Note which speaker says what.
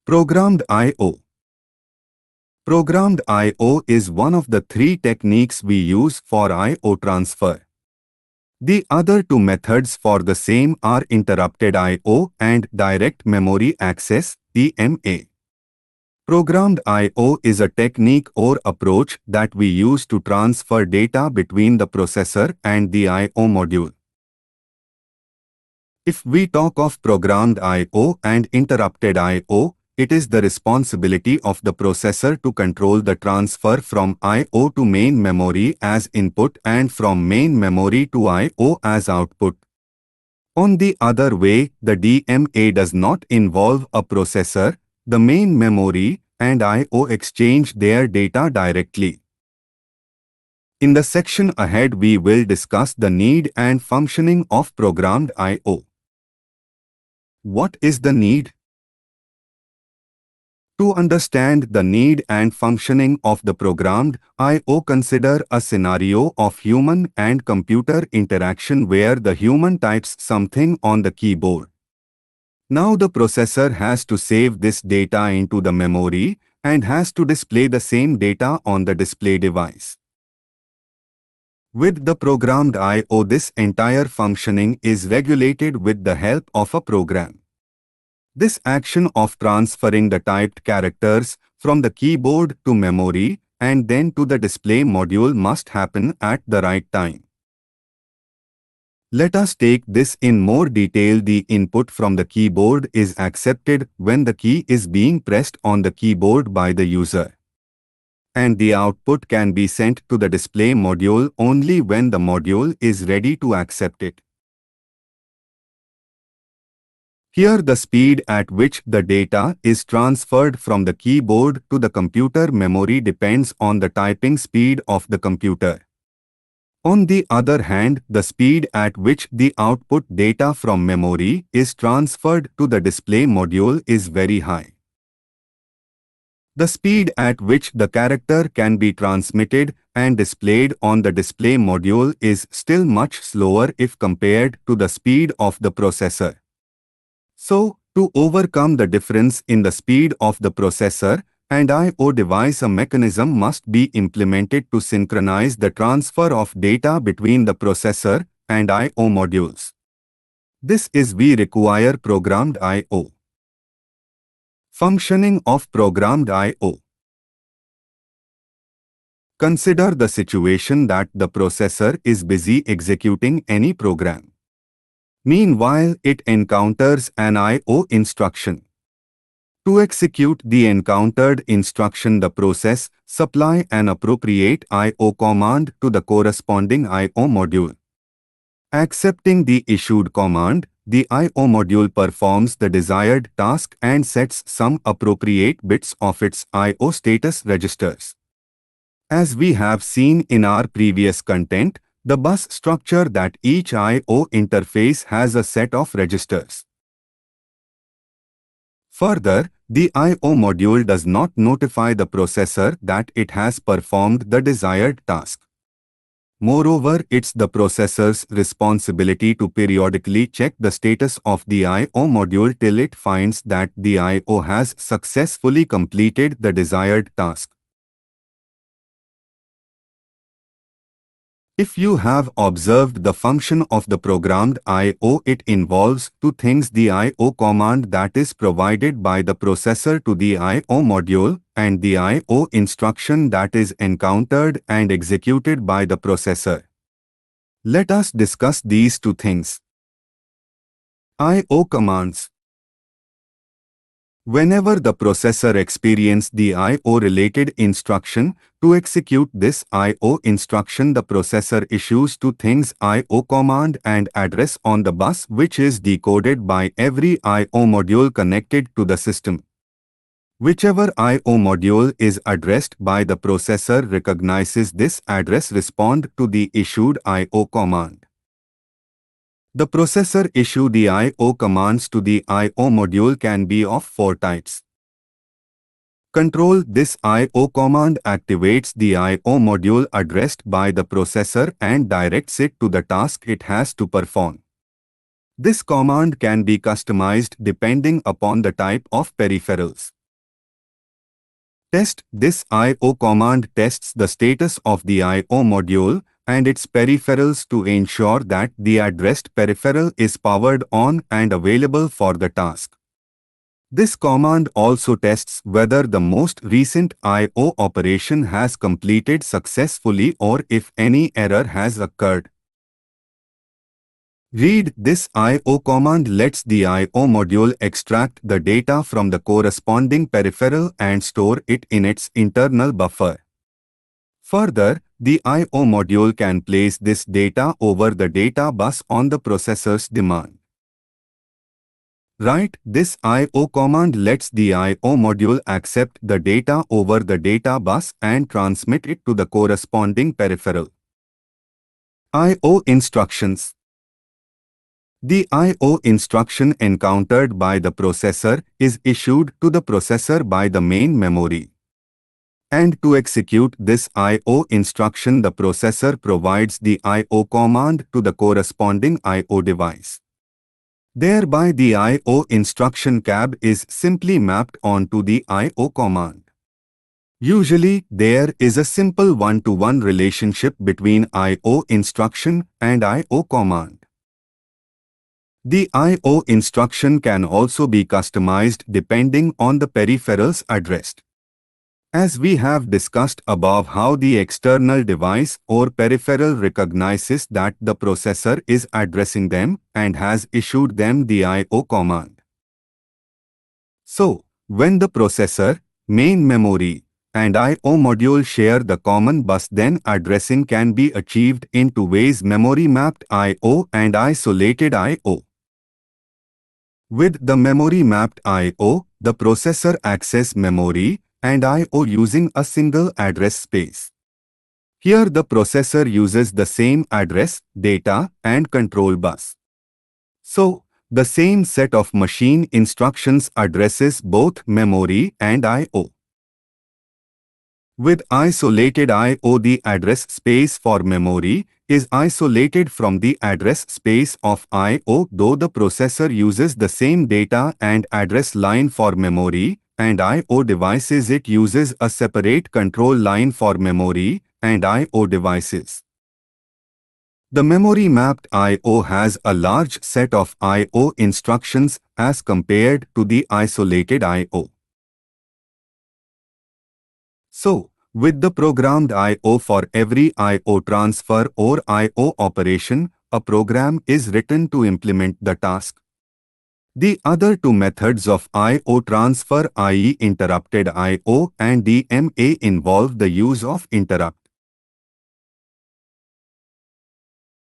Speaker 1: Programmed I/O. Programmed I/O is one of the three techniques we use for I/O transfer. The other two methods for the same are interrupted I/O and direct memory access, DMA. Programmed I/O is a technique or approach that we use to transfer data between the processor and the I/O module. If we talk of programmed I/O and interrupted I/O, it is the responsibility of the processor to control the transfer from I/O to main memory as input and from main memory to I/O as output. On the other way, the DMA does not involve a processor, the main memory, and I/O exchange their data directly. In the section ahead we will discuss the need and functioning of programmed I/O. What is the need? To understand the need and functioning of the programmed I/O, consider a scenario of human and computer interaction where the human types something on the keyboard. Now the processor has to save this data into the memory and has to display the same data on the display device. With the programmed I/O, this entire functioning is regulated with the help of a program. This action of transferring the typed characters from the keyboard to memory and then to the display module must happen at the right time. Let us take this in more detail. The input from the keyboard is accepted when the key is being pressed on the keyboard by the user. And the output can be sent to the display module only when the module is ready to accept it. Here the speed at which the data is transferred from the keyboard to the computer memory depends on the typing speed of the computer. On the other hand, the speed at which the output data from memory is transferred to the display module is very high. The speed at which the character can be transmitted and displayed on the display module is still much slower if compared to the speed of the processor. So, to overcome the difference in the speed of the processor and I/O device, a mechanism must be implemented to synchronize the transfer of data between the processor and I/O modules. This is we require programmed I/O. Functioning of programmed I/O. Consider the situation that the processor is busy executing any program. Meanwhile, it encounters an I/O instruction. To execute the encountered instruction, the process supply an appropriate I/O command to the corresponding I/O module. Accepting the issued command, the I/O module performs the desired task and sets some appropriate bits of its I/O status registers. As we have seen in our previous content, the bus structure that each I/O interface has a set of registers. Further, the I/O module does not notify the processor that it has performed the desired task. Moreover, it's the processor's responsibility to periodically check the status of the I/O module till it finds that the I/O has successfully completed the desired task. If you have observed the function of the programmed I/O, it involves two things: the I/O command that is provided by the processor to the I/O module and the I/O instruction that is encountered and executed by the processor. Let us discuss these two things. I/O commands. Whenever the processor experiences the I/O related instruction, to execute this I/O instruction, the processor issues two things: I/O command and address on the bus, which is decoded by every I/O module connected to the system. Whichever I/O module is addressed by the processor recognizes this address, respond to the issued I/O command. The processor issue the I/O commands to the I/O module can be of four types. Control. This I/O command activates the I/O module addressed by the processor and directs it to the task it has to perform. This command can be customized depending upon the type of peripherals. Test. This I/O command tests the status of the I/O module and its peripherals to ensure that the addressed peripheral is powered on and available for the task. This command also tests whether the most recent I/O operation has completed successfully or if any error has occurred. Read. This I/O command lets the I/O module extract the data from the corresponding peripheral and store it in its internal buffer. Further, the I/O module can place this data over the data bus on the processor's demand. Write. This I/O command lets the I/O module accept the data over the data bus and transmit it to the corresponding peripheral. I/O instructions. The I/O instruction encountered by the processor is issued to the processor by the main memory. And to execute this I/O instruction, the processor provides the I/O command to the corresponding I/O device. Thereby, the I/O instruction cab is simply mapped onto the I/O command. Usually, there is a simple one-to-one relationship between I/O instruction and I/O command. The I/O instruction can also be customized depending on the peripherals addressed. As we have discussed above how the external device or peripheral recognizes that the processor is addressing them and has issued them the I/O command. So, when the processor, main memory, and I/O module share the common bus, then addressing can be achieved in two ways: memory-mapped I/O and isolated I/O. With the memory-mapped I/O, the processor accesses memory and I/O using a single address space. Here the processor uses the same address, data, and control bus. So, the same set of machine instructions addresses both memory and I/O. With isolated I/O, the address space for memory is isolated from the address space of I/O, though the processor uses the same data and address line for memory and I/O devices. It uses a separate control line for memory and I/O devices. The memory-mapped I/O has a large set of I/O instructions as compared to the isolated I/O. So, with the programmed I/O, for every I/O transfer or I/O operation, a program is written to implement the task. The other two methods of I/O transfer, i.e. interrupted I/O and DMA, involve the use of interrupt.